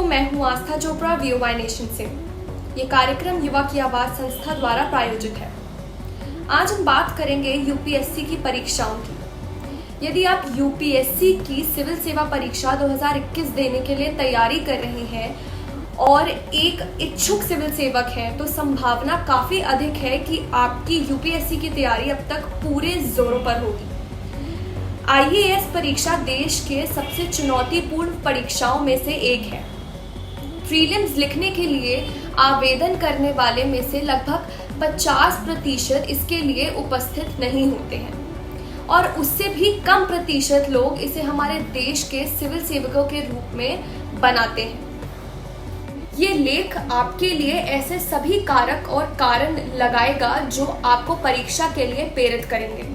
मैं हूं आस्था Chopra VOY nation से। ये कार्यक्रम युवा की आवाज संस्था द्वारा प्रायोजित है। आज हम बात करेंगे यूपीएससी की परीक्षाओं की। यदि आप यूपीएससी की सिविल सेवा परीक्षा 2021 देने के लिए तैयारी कर रहे हैं और एक इच्छुक सिविल सेवक हैं, तो संभावना काफी अधिक है कि आपकी यूपीएससी की तैयारी अब तक पूरे जोरों पर होगी। IAS परीक्षा देश के सबसे चुनौतीपूर्ण परीक्षाओं में से एक है। प्रीलिम्स लिखने के लिए आवेदन करने वाले में से लगभग 50% इसके लिए उपस्थित नहीं होते हैं और उससे भी कम प्रतिशत लोग इसे हमारे देश के सिविल सेवकों के रूप में बनाते हैं। ये लेख आपके लिए ऐसे सभी कारक और कारण लगाएगा जो आपको परीक्षा के लिए प्रेरित करेंगे।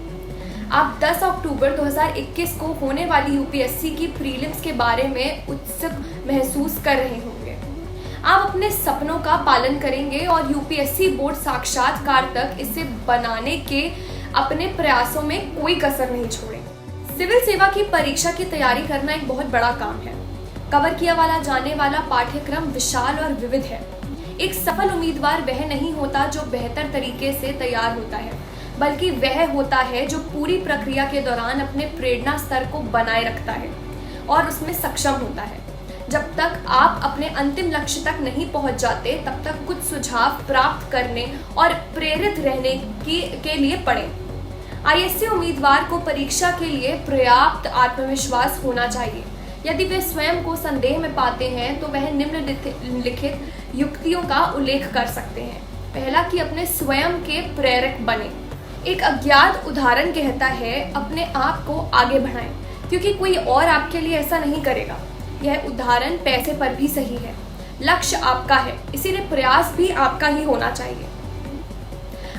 आप 10 अक्टूबर 2021 को होने वाली यूपीएससी की प्रीलिम्स के बारे में उत्सुक महसूस कर रहे होंगे। आप अपने सपनों का पालन करेंगे और यूपीएससी बोर्ड साक्षात्कार तक इसे बनाने के अपने प्रयासों में कोई कसर नहीं छोड़ेंगे। सिविल सेवा की परीक्षा की तैयारी करना एक बहुत बड़ा काम है। कवर किया वाला जाने वाला पाठ्यक्रम विशाल और विविध है। एक सफल उम्मीदवार वह नहीं होता जो बेहतर तरीके से तैयार होता है, बल्कि वह होता है जो पूरी प्रक्रिया के दौरान अपने प्रेरणा स्तर को बनाए रखता है और उसमें सक्षम होता है। जब तक आप अपने अंतिम लक्ष्य तक नहीं पहुंच जाते, तब तक कुछ सुझाव प्राप्त करने और प्रेरित रहने के लिए पढ़ें। IAS उम्मीदवार को परीक्षा के लिए पर्याप्त आत्मविश्वास होना चाहिए। यदि वे स्वयं को संदेह में पाते हैं तो वह निम्नलिखित युक्तियों का उल्लेख कर सकते हैं। पहला, कि अपने स्वयं के प्रेरक बने। एक अज्ञात उदाहरण कहता है, अपने आप को आगे बढ़ाएं, क्योंकि कोई और आपके लिए ऐसा नहीं करेगा। यह उदाहरण पैसे पर भी सही है। लक्ष्य आपका है, इसीलिए प्रयास भी आपका ही होना चाहिए।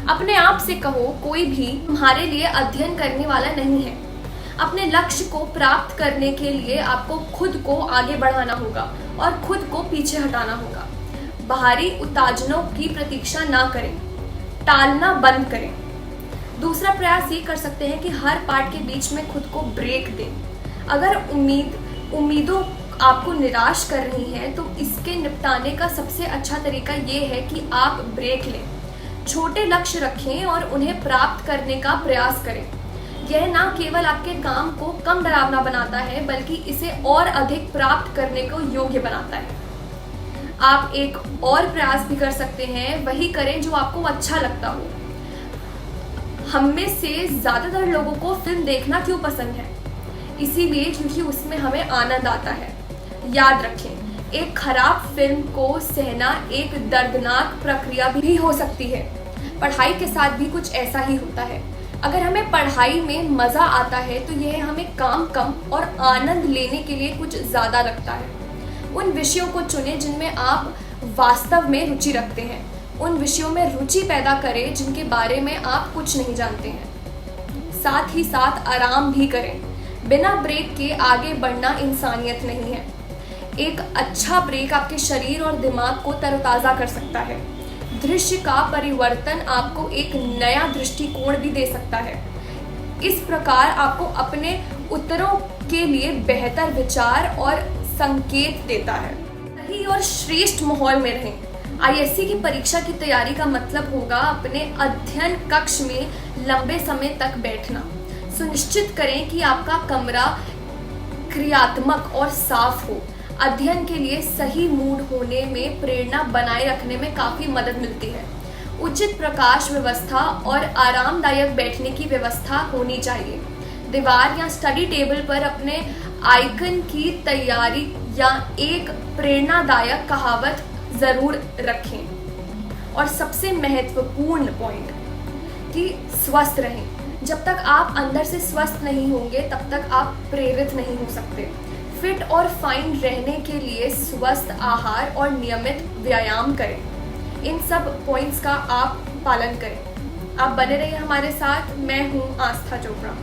अपने आप से कहो, कोई भी तुम्हारे लिए अध्ययन करने वाला नहीं है। अपने लक्ष्य को प्राप्त करने के लिए आपको खुद को आगे बढ़ाना होगा और खुद को पीछे हटाना होगा। बाहरी उत्तेजनाओं की प्रतीक्षा ना करें, टालना बंद करें। दूसरा प्रयास ये कर सकते हैं कि हर पार्ट के बीच में खुद को ब्रेक दें। अगर उम्मीदों आपको निराश कर रही हैं, तो इसके निपटाने का सबसे अच्छा तरीका ये है कि आप ब्रेक लें। छोटे लक्ष्य रखें और उन्हें प्राप्त करने का प्रयास करें। यह ना केवल आपके काम को कम डरावना बनाता है, बल्कि इसे और अधिक प्राप्त करने को योग्य बनाता है। आप एक और प्रयास भी कर सकते हैं, वही करें जो आपको अच्छा लगता हो। हम में से ज़्यादातर लोगों को फिल्म देखना क्यों पसंद है? इसीलिए क्योंकि उसमें हमें आनंद आता है। याद रखें, एक खराब फिल्म को सहना एक दर्दनाक प्रक्रिया भी हो सकती है। पढ़ाई के साथ भी कुछ ऐसा ही होता है। अगर हमें पढ़ाई में मज़ा आता है, तो यह हमें काम कम और आनंद लेने के लिए कुछ ज़्यादा लगता है। उन विषयों को चुनें जिनमें आप वास्तव में रुचि रखते हैं। उन विषयों में रुचि पैदा करें जिनके बारे में आप कुछ नहीं जानते हैं। साथ ही साथ आराम भी करें। बिना ब्रेक के आगे बढ़ना इंसानियत नहीं है। एक अच्छा ब्रेक आपके शरीर और दिमाग को तरोताज़ा कर सकता है। दृश्य का परिवर्तन आपको एक नया दृष्टिकोण भी दे सकता है। इस प्रकार आपको अपने उत्तरों के लिए बेहतर विचार और संकेत देता है। सही और श्रेष्ठ माहौल में रहें। IAS की परीक्षा की तैयारी का मतलब होगा अपने अध्ययन कक्ष में लंबे समय तक बैठना। सुनिश्चित करें कि आपका कमरा क्रियात्मक और साफ हो। अध्ययन के लिए सही मूड होने में प्रेरणा बनाए रखने में काफ़ी मदद मिलती है। उचित प्रकाश व्यवस्था और आरामदायक बैठने की व्यवस्था होनी चाहिए। दीवार या स्टडी टेबल पर अपने आइकन की तैयारी या एक प्रेरणादायक कहावत ज़रूर रखें। और सबसे महत्वपूर्ण पॉइंट, कि स्वस्थ रहें। जब तक आप अंदर से स्वस्थ नहीं होंगे, तब तक आप प्रेरित नहीं हो सकते। फिट और फाइन रहने के लिए स्वस्थ आहार और नियमित व्यायाम करें। इन सब पॉइंट्स का आप पालन करें। आप बने रहिए हमारे साथ। मैं हूँ आस्था चोपड़ा।